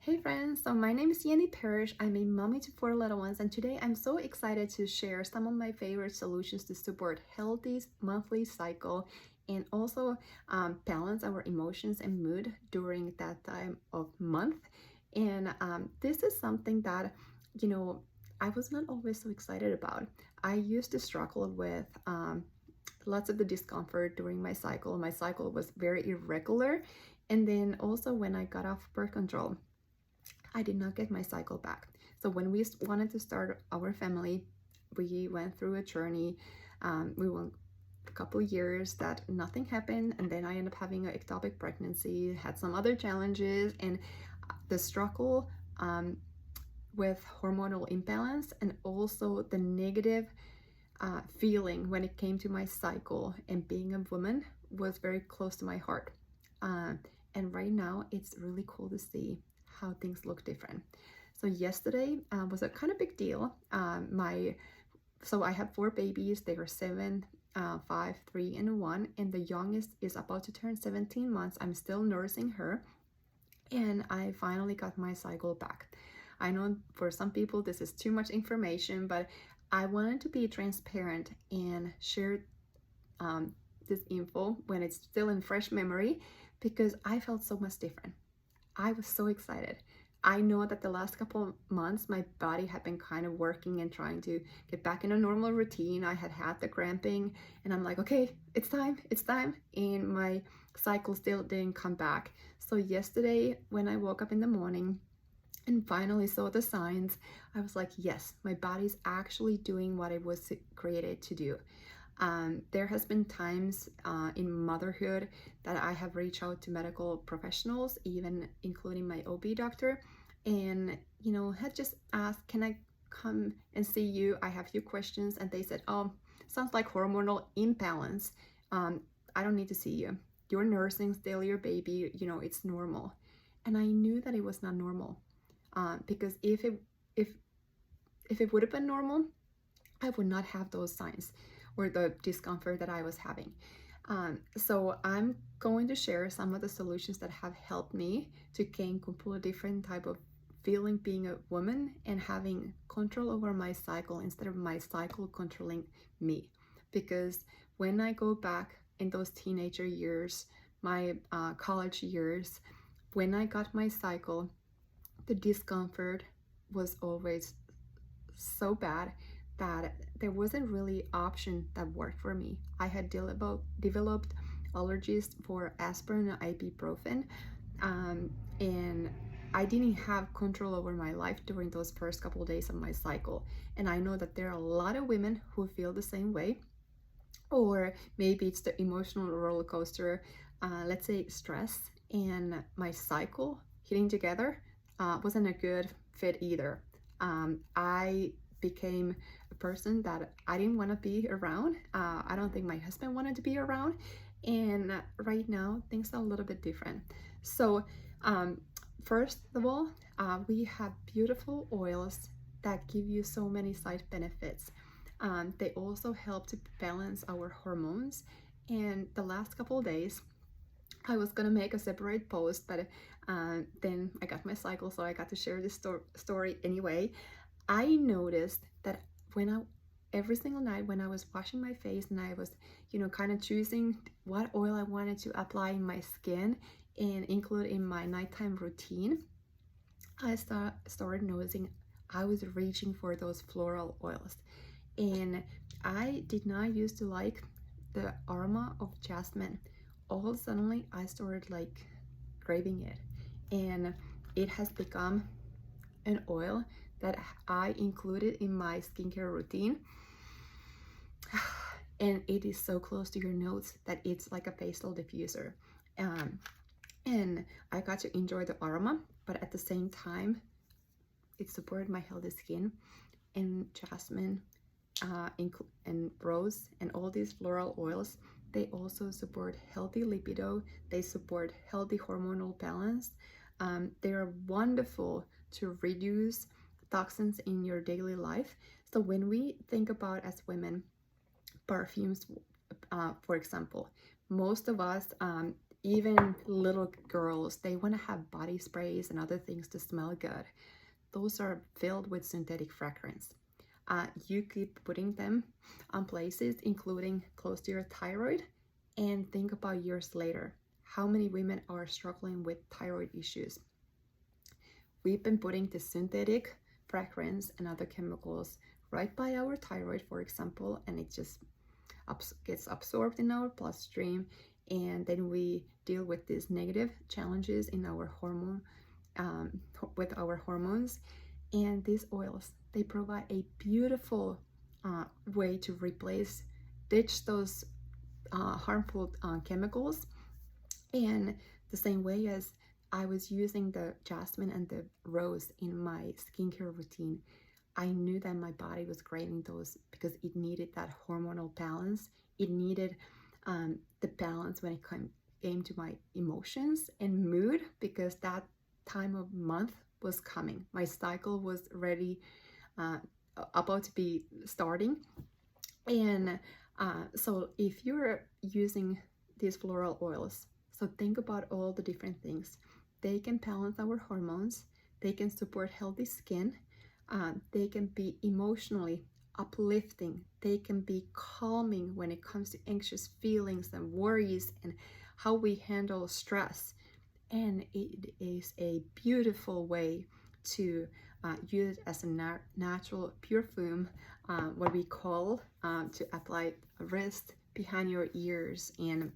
Hey friends, so my name is Yanni Parrish. I'm a mommy to 4 little ones, and today I'm so excited to share some of my favorite solutions to support healthy monthly cycle and also balance our emotions and mood during that time of month. And this is something that, you know, I was not always so excited about. I used to struggle with lots of the discomfort during my cycle. My cycle was very irregular. And then also when I got off birth control, I did not get my cycle back. So when we wanted to start our family, we went through a journey. We went a couple years that nothing happened, and then I ended up having an ectopic pregnancy, had some other challenges, and the struggle with hormonal imbalance and also the negative feeling when it came to my cycle and being a woman was very close to my heart. And right now, it's really cool to see how things look different. So yesterday was a kind of big deal. So I have 4 babies. They were 7, 5, 3, and 1, and the youngest is about to turn 17 months. I'm still nursing her, and I finally got my cycle back. I know for some people this is too much information, but I wanted to be transparent and share this info when it's still in fresh memory because I felt so much different. I was so excited. I know that the last couple of months, my body had been kind of working and trying to get back in a normal routine. I had the cramping, and I'm like, okay, it's time. And my cycle still didn't come back. So yesterday, when I woke up in the morning and finally saw the signs, I was like, yes, my body's actually doing what it was created to do. There has been times in motherhood that I have reached out to medical professionals, even including my OB doctor, and had just asked, can I come and see you? I have a few questions, and they said, oh, sounds like hormonal imbalance. I don't need to see you. You're nursing still your baby, it's normal. And I knew that it was not normal because if it would have been normal, I would not have those signs or the discomfort that I was having. So I'm going to share some of the solutions that have helped me to gain completely different type of feeling being a woman and having control over my cycle instead of my cycle controlling me. Because when I go back in those teenager years, my college years, when I got my cycle, the discomfort was always so bad that there wasn't really option that worked for me. I had developed allergies for aspirin and ibuprofen, and I didn't have control over my life during those first couple of days of my cycle. And I know that there are a lot of women who feel the same way, or maybe it's the emotional roller coaster, let's say stress and my cycle hitting together wasn't a good fit either. I became a person that I didn't want to be around. I don't think my husband wanted to be around. And right now, things are a little bit different. So, first of all, we have beautiful oils that give you so many side benefits. They also help to balance our hormones. And the last couple of days, I was gonna make a separate post, but then I got my cycle, so I got to share this story anyway. I noticed that every single night when I was washing my face and I was, kind of choosing what oil I wanted to apply in my skin and include in my nighttime routine, I started noticing I was reaching for those floral oils. And I did not used to like the aroma of jasmine. All suddenly I started like craving it, and it has become an oil that I included in my skincare routine. And it is so close to your nose that it's like a facial diffuser. And I got to enjoy the aroma, but at the same time, it supported my healthy skin. And jasmine and rose and all these floral oils, they also support healthy libido. They support healthy hormonal balance. They are wonderful to reduce toxins in your daily life. So when we think about, as women, perfumes, for example, most of us, even little girls, they want to have body sprays and other things to smell good. Those are filled with synthetic fragrance. You keep putting them on places, including close to your thyroid, and think about years later. How many women are struggling with thyroid issues? We've been putting the synthetic fragrance and other chemicals right by our thyroid, for example, and it just gets absorbed in our bloodstream, and then we deal with these negative challenges in our with our hormones. And these oils, they provide a beautiful way to ditch those harmful chemicals. And the same way as I was using the jasmine and the rose in my skincare routine, I knew that my body was craving those because it needed that hormonal balance. It needed the balance when it came to my emotions and mood, because that time of month was coming. My cycle was ready, about to be starting. And so if you're using these floral oils, so think about all the different things. They can balance our hormones, they can support healthy skin, they can be emotionally uplifting, they can be calming when it comes to anxious feelings and worries and how we handle stress. And it is a beautiful way to use it as a natural perfume, what we call to apply wrist, behind your ears, and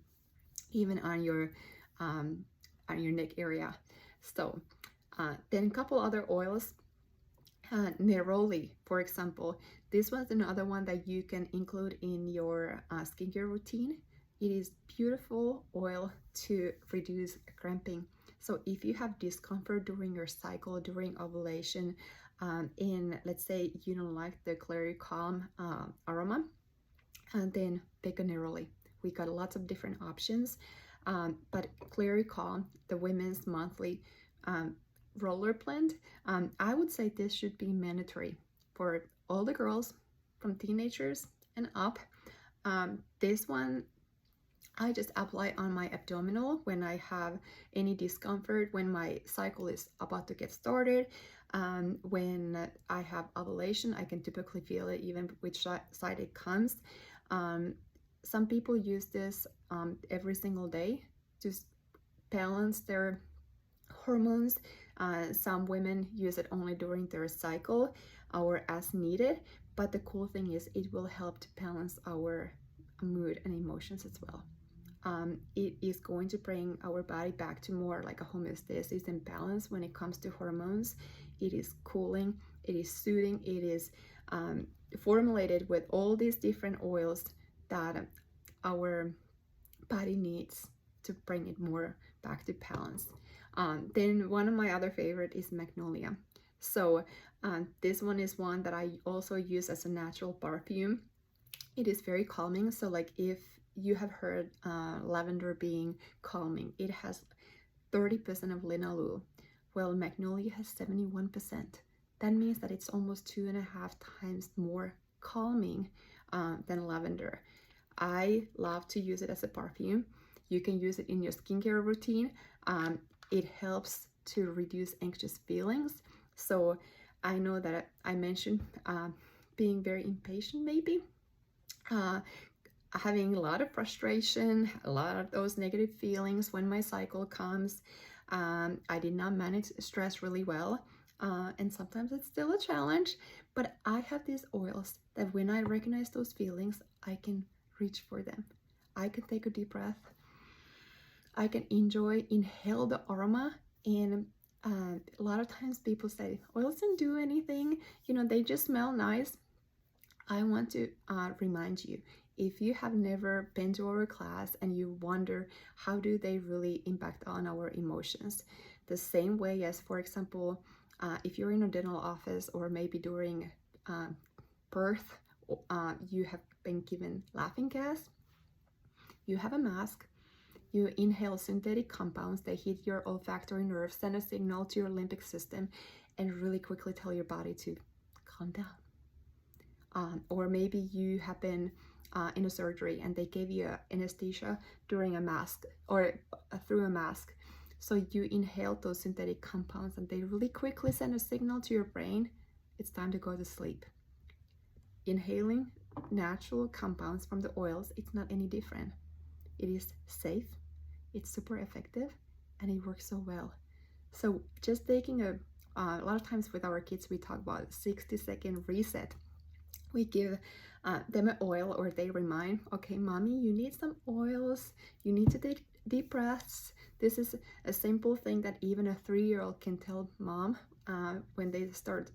even on your neck area. So then a couple other oils. Neroli, for example, this one's another one that you can include in your skincare routine. It is beautiful oil to reduce cramping. So if you have discomfort during your cycle, during ovulation, and let's say you don't like the clary calm aroma, and then pick a neroli. We got lots of different options, but clary calm, the women's monthly roller blend, I would say this should be mandatory for all the girls from teenagers and up. This one I just apply on my abdominal when I have any discomfort, when my cycle is about to get started. When I have ovulation, I can typically feel it even which side it comes. Some people use this every single day to balance their hormones. Some women use it only during their cycle or as needed, but the cool thing is it will help to balance our mood and emotions as well. It is going to bring our body back to more like a homeostasis and balance when it comes to hormones. It is cooling, it is soothing, it is formulated with all these different oils that our body needs to bring it more back to balance. Then one of my other favorite is magnolia. So this one is one that I also use as a natural perfume. It is very calming. So like if you have heard lavender being calming, it has 30% of linalool. Well, magnolia has 71%. That means that it's almost 2.5 times more calming than lavender. I love to use it as a perfume. You can use it in your skincare routine. It helps to reduce anxious feelings. So I know that I mentioned being very impatient, maybe. Having a lot of frustration, a lot of those negative feelings when my cycle comes. I did not manage stress really well. And sometimes it's still a challenge, but I have these oils that when I recognize those feelings, I can reach for them. I can take a deep breath. I can inhale the aroma, and a lot of times people say oils don't do anything, they just smell nice. I want to remind you, if you have never been to our class and you wonder how do they really impact on our emotions, the same way as, for example, if you're in a dental office or maybe during birth, you have been given laughing gas, you have a mask, you inhale synthetic compounds, they hit your olfactory nerve, send a signal to your limbic system, and really quickly tell your body to calm down. Or maybe you have been in a surgery, and they gave you anesthesia during a mask or through a mask. So you inhale those synthetic compounds, and they really quickly send a signal to your brain, it's time to go to sleep. Inhaling natural compounds from the oils, it's not any different. It is safe, it's super effective, and it works so well. So just taking a lot of times with our kids, we talk about 60-second reset. We give them an oil, or they remind, okay, mommy, you need some oils, you need to take deep breaths. This is a simple thing that even a 3-year-old can tell mom when they start,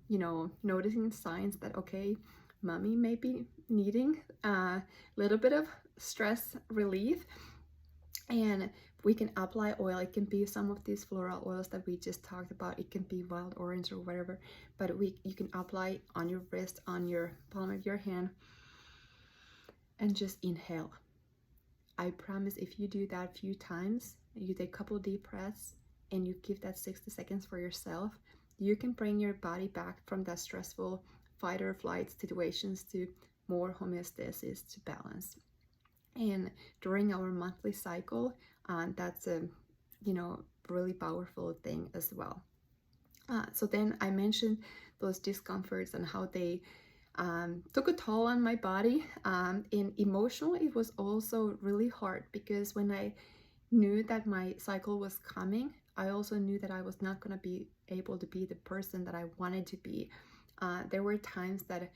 you know, noticing signs that, okay, mommy may be needing a little bit of stress relief. And we can apply oil. It can be some of these floral oils that we just talked about. It can be wild orange or whatever, but you can apply on your wrist, on your palm of your hand, and just inhale. I promise if you do that a few times, you take a couple deep breaths and you give that 60 seconds for yourself, you can bring your body back from that stressful fight or flight situations to more homeostasis, to balance. And during our monthly cycle, that's a, you know, really powerful thing as well. So then I mentioned those discomforts and how they took a toll on my body. And emotionally, it was also really hard, because when I knew that my cycle was coming, I also knew that I was not going to be able to be the person that I wanted to be. There were times that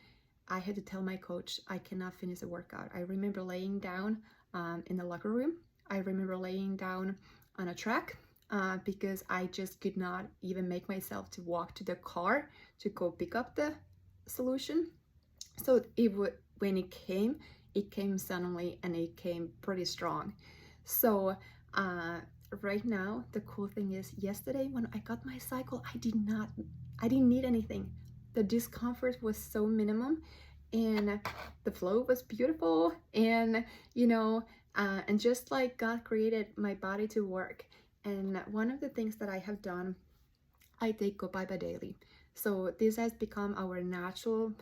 I had to tell my coach I cannot finish a workout. I remember laying down in the locker room. I remember laying down on a track because I just could not even make myself to walk to the car to go pick up the solution. So when it came suddenly, and it came pretty strong. So right now, the cool thing is, yesterday when I got my cycle, I didn't need anything. The discomfort was so minimum, and the flow was beautiful, and you know, and just like God created my body to work. And one of the things that I have done, I take copaiba daily. So this has become our natural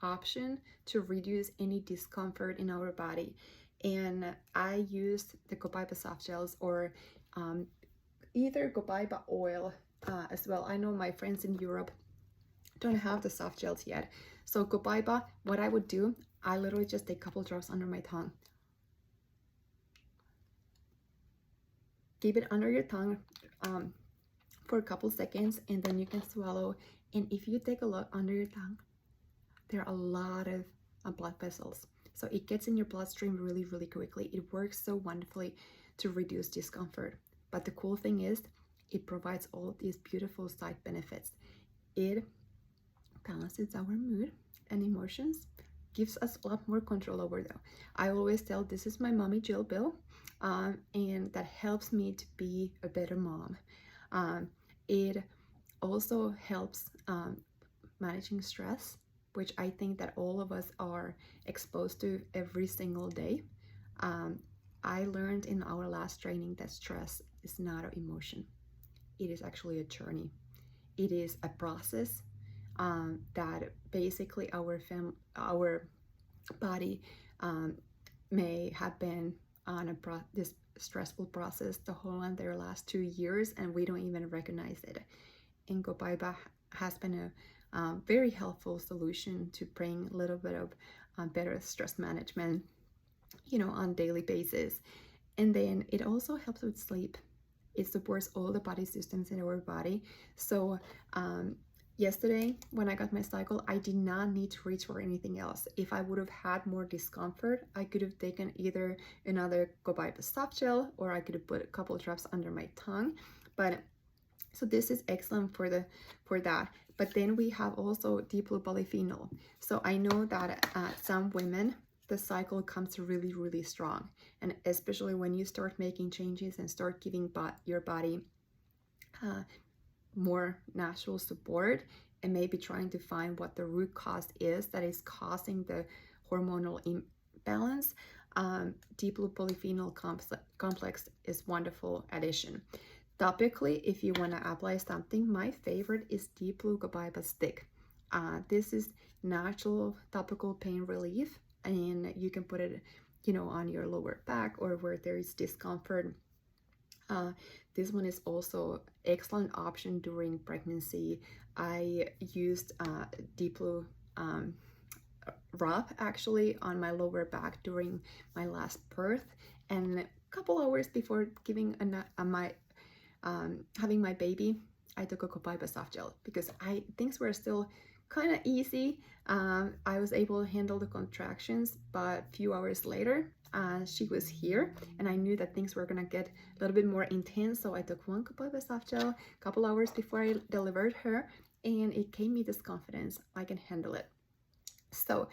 option to reduce any discomfort in our body. And I used the copaiba soft gels, or either copaiba oil as well. I know my friends in Europe don't have the soft gels yet. So copaiba, what I would do, I literally just take a couple drops under my tongue. Keep it under your tongue for a couple seconds, and then you can swallow. And if you take a look under your tongue, there are a lot of blood vessels. So it gets in your bloodstream really, really quickly. It works so wonderfully to reduce discomfort. But the cool thing is, it provides all these beautiful side benefits. It balances our mood and emotions, gives us a lot more control over them. I always tell, this is my mommy Jill Bill, and that helps me to be a better mom. It also helps managing stress, which I think that all of us are exposed to every single day. I learned in our last training that stress is not an emotion. It is actually a journey. It is a process that basically our body may have been on this stressful process the whole entire last 2 years, and we don't even recognize it. And copaiba has been a very helpful solution to bring a little bit of better stress management, you know, on a daily basis. And then it also helps with sleep. It supports all the body systems in our body. So yesterday when I got my cycle, I did not need to reach for anything else. If I would have had more discomfort, I could have taken either another copaiba soft gel, or I could have put a couple of drops under my tongue. But so this is excellent for that. But then we have also deep blue polyphenol. So I know that some women, the cycle comes really, really strong. And especially when you start making changes and start giving your body more natural support, and maybe trying to find what the root cause is that is causing the hormonal imbalance, deep blue polyphenol complex is wonderful addition. Topically, if you want to apply something, my favorite is deep blue copaiba stick. This is natural topical pain relief, and you can put it, on your lower back or where there is discomfort. This one is also excellent option during pregnancy. I used Deep Blue rub actually on my lower back during my last birth, and a couple hours before giving my having my baby, I took a copaiba soft gel because things were still kind of easy. I was able to handle the contractions, but a few hours later, she was here, and I knew that things were gonna get a little bit more intense. So I took one copaiba soft gel a couple hours before I delivered her, and it gave me this confidence I can handle it. So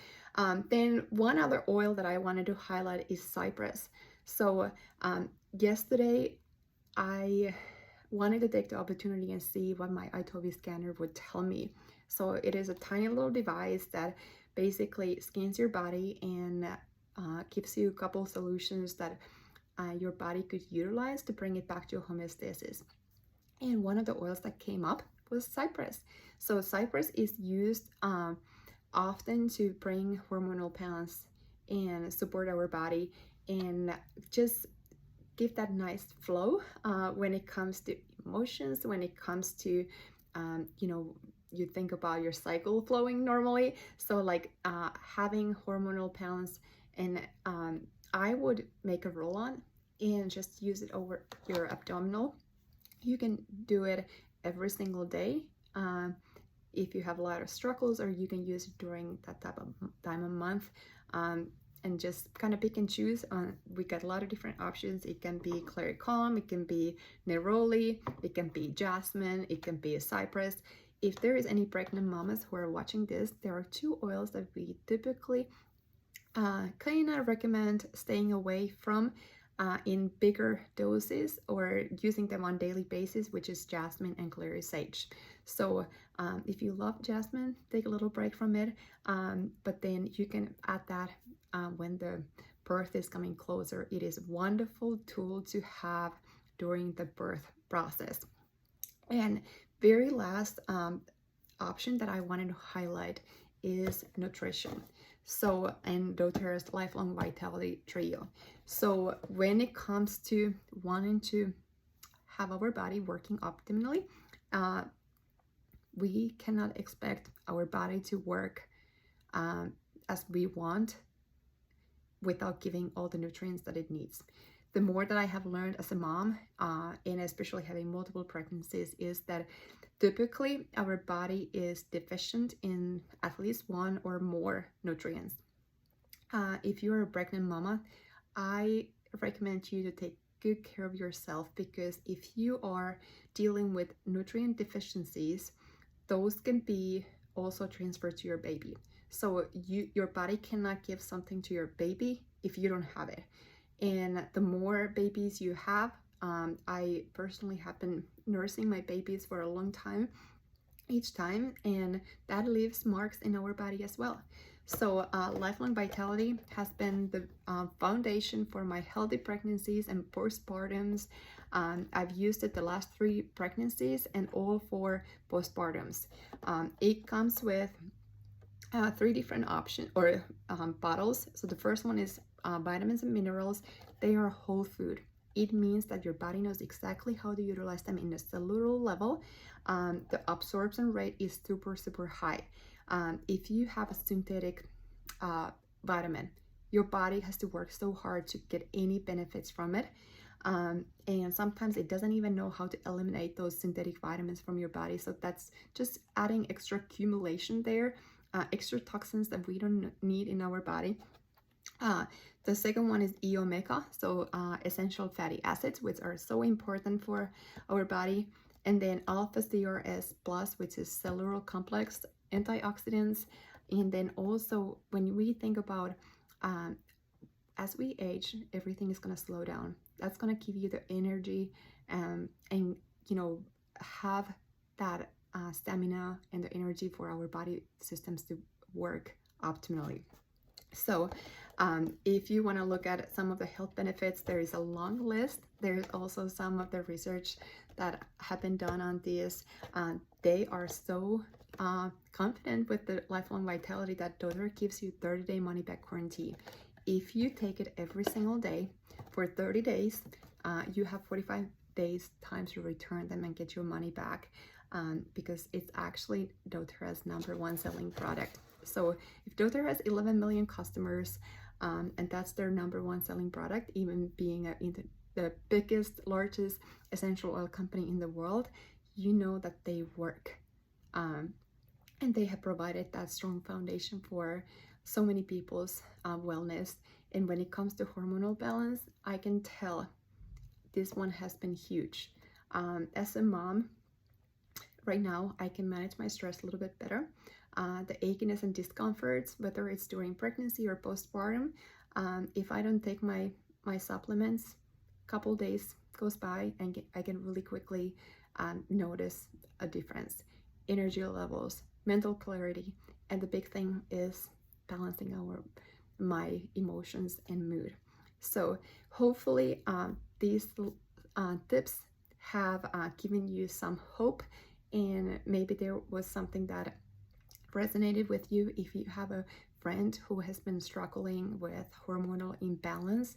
then one other oil that I wanted to highlight is cypress. So yesterday I wanted to take the opportunity and see what my iTovi scanner would tell me. So it is a tiny little device that basically scans your body and gives you a couple solutions that your body could utilize to bring it back to homeostasis. And one of the oils that came up was cypress. So cypress is used often to bring hormonal balance and support our body and just give that nice flow when it comes to emotions, when it comes to, you think about your cycle flowing normally. So like having hormonal balance, and I would make a roll-on and just use it over your abdominal. You can do it every single day if you have a lot of struggles, or you can use it during that type of time of month. And just kind of pick and choose. We got a lot of different options. It can be clary calm, it can be neroli, it can be jasmine, it can be a cypress. If there is any pregnant mamas who are watching this, there are two oils that we typically kind of recommend staying away from in bigger doses or using them on daily basis, which is jasmine and clary sage. So if you love jasmine, take a little break from it, but then you can add that when the birth is coming closer. It is a wonderful tool to have during the birth process. And very last option that I wanted to highlight is nutrition. So, and doTERRA's Lifelong Vitality Trio. So when it comes to wanting to have our body working optimally, we cannot expect our body to work as we want without giving all the nutrients that it needs. The more that I have learned as a mom, and especially having multiple pregnancies, is that typically our body is deficient in at least one or more nutrients. If you're a pregnant mama, I recommend you to take good care of yourself, because if you are dealing with nutrient deficiencies, those can be also transferred to your baby. So your body cannot give something to your baby if you don't have it. And the more babies you have, I personally have been nursing my babies for a long time each time, and that leaves marks in our body as well. So Lifelong Vitality has been the foundation for my healthy pregnancies and postpartums. I've used it the last 3 pregnancies and all 4 postpartums. It comes with 3 different options or bottles. So the first one is vitamins and minerals. They are whole food. It means that your body knows exactly how to utilize them in a cellular level. The absorption rate is super high. If you have a synthetic vitamin, your body has to work so hard to get any benefits from it. And sometimes it doesn't even know how to eliminate those synthetic vitamins from your body. So that's just adding extra accumulation there, extra toxins that we don't need in our body. The second one is E-omega, so essential fatty acids, which are so important for our body. And then alpha-CRS plus, which is cellular complex antioxidants. And then also when we think about as we age, everything is going to slow down. That's going to give you the energy and have that stamina and the energy for our body systems to work optimally. So if you want to look at some of the health benefits, there is a long list. There's also some of the research that have been done on this. They are so confident with the lifelong vitality that doTERRA gives you 30-day money-back guarantee. If you take it every single day for 30 days, you have 45 days time to return them and get your money back, because it's actually doTERRA's #1 selling product. So if doTERRA has 11 million customers, and that's their #1 selling product, even being the biggest, largest essential oil company in the world, you know that they work. And they have provided that strong foundation for so many people's wellness. And when it comes to hormonal balance, I can tell this one has been huge. As a mom, right now, I can manage my stress a little bit better. The achiness and discomforts, whether it's during pregnancy or postpartum, if I don't take my supplements, a couple days goes by and I can really quickly notice a difference. Energy levels, mental clarity, and the big thing is balancing my emotions and mood. So hopefully these tips have given you some hope, and maybe there was something that resonated with you. If you have a friend who has been struggling with hormonal imbalance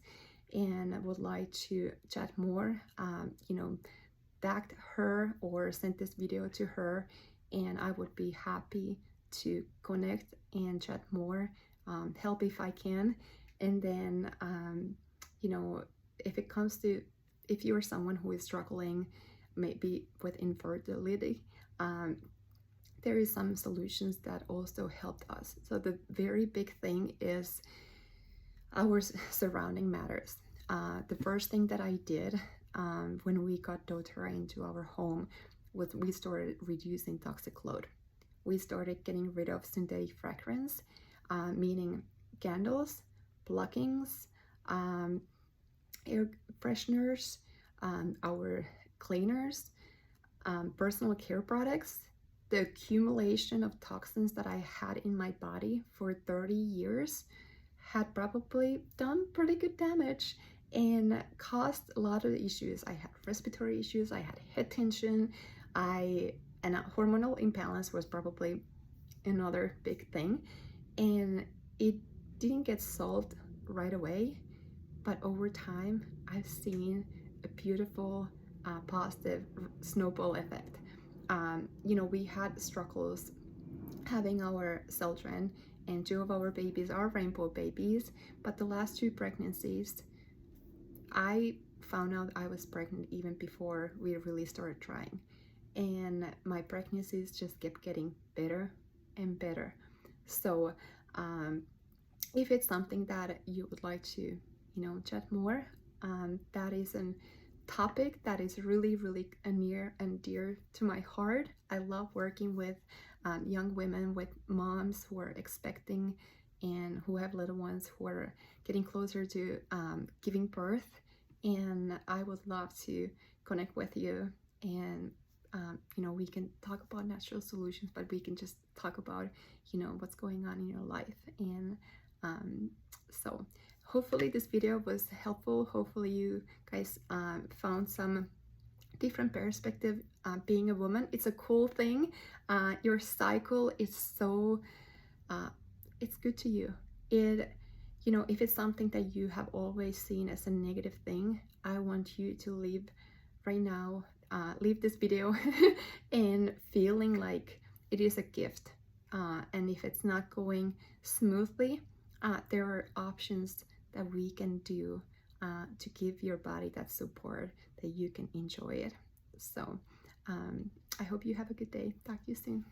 and would like to chat more, tag her or send this video to her, and I would be happy to connect and chat more, help if I can. And then if you're someone who is struggling maybe with infertility, there is some solutions that also helped us. So the very big thing is our surrounding matters. The first thing that I did when we got doTERRA into our home was we started reducing toxic load. We started getting rid of synthetic fragrance, meaning candles, pluckings, air fresheners, our cleaners, personal care products. The accumulation of toxins that I had in my body for 30 years had probably done pretty good damage and caused a lot of issues. I had respiratory issues, I had head tension, and a hormonal imbalance was probably another big thing. And it didn't get solved right away, but over time, I've seen a beautiful, positive snowball effect. We had struggles having our children, and 2 of our babies are rainbow babies, but the last 2 pregnancies, I found out I was pregnant even before we really started trying. And my pregnancies just kept getting better and better. So if it's something that you would like to, chat more, that is a topic that is really, really near and dear to my heart. I love working with young women, with moms who are expecting and who have little ones who are getting closer to giving birth. And I would love to connect with you, and we can talk about natural solutions, but we can just talk about what's going on in your life. And so hopefully this video was helpful. Hopefully you guys found some different perspective. Being a woman, it's a cool thing. Your cycle is so it's good to you. If it's something that you have always seen as a negative thing, I want you to leave right now, leave this video and feeling like it is a gift. And if it's not going smoothly, there are options that we can do to give your body that support that you can enjoy it. So I hope you have a good day. Talk to you soon.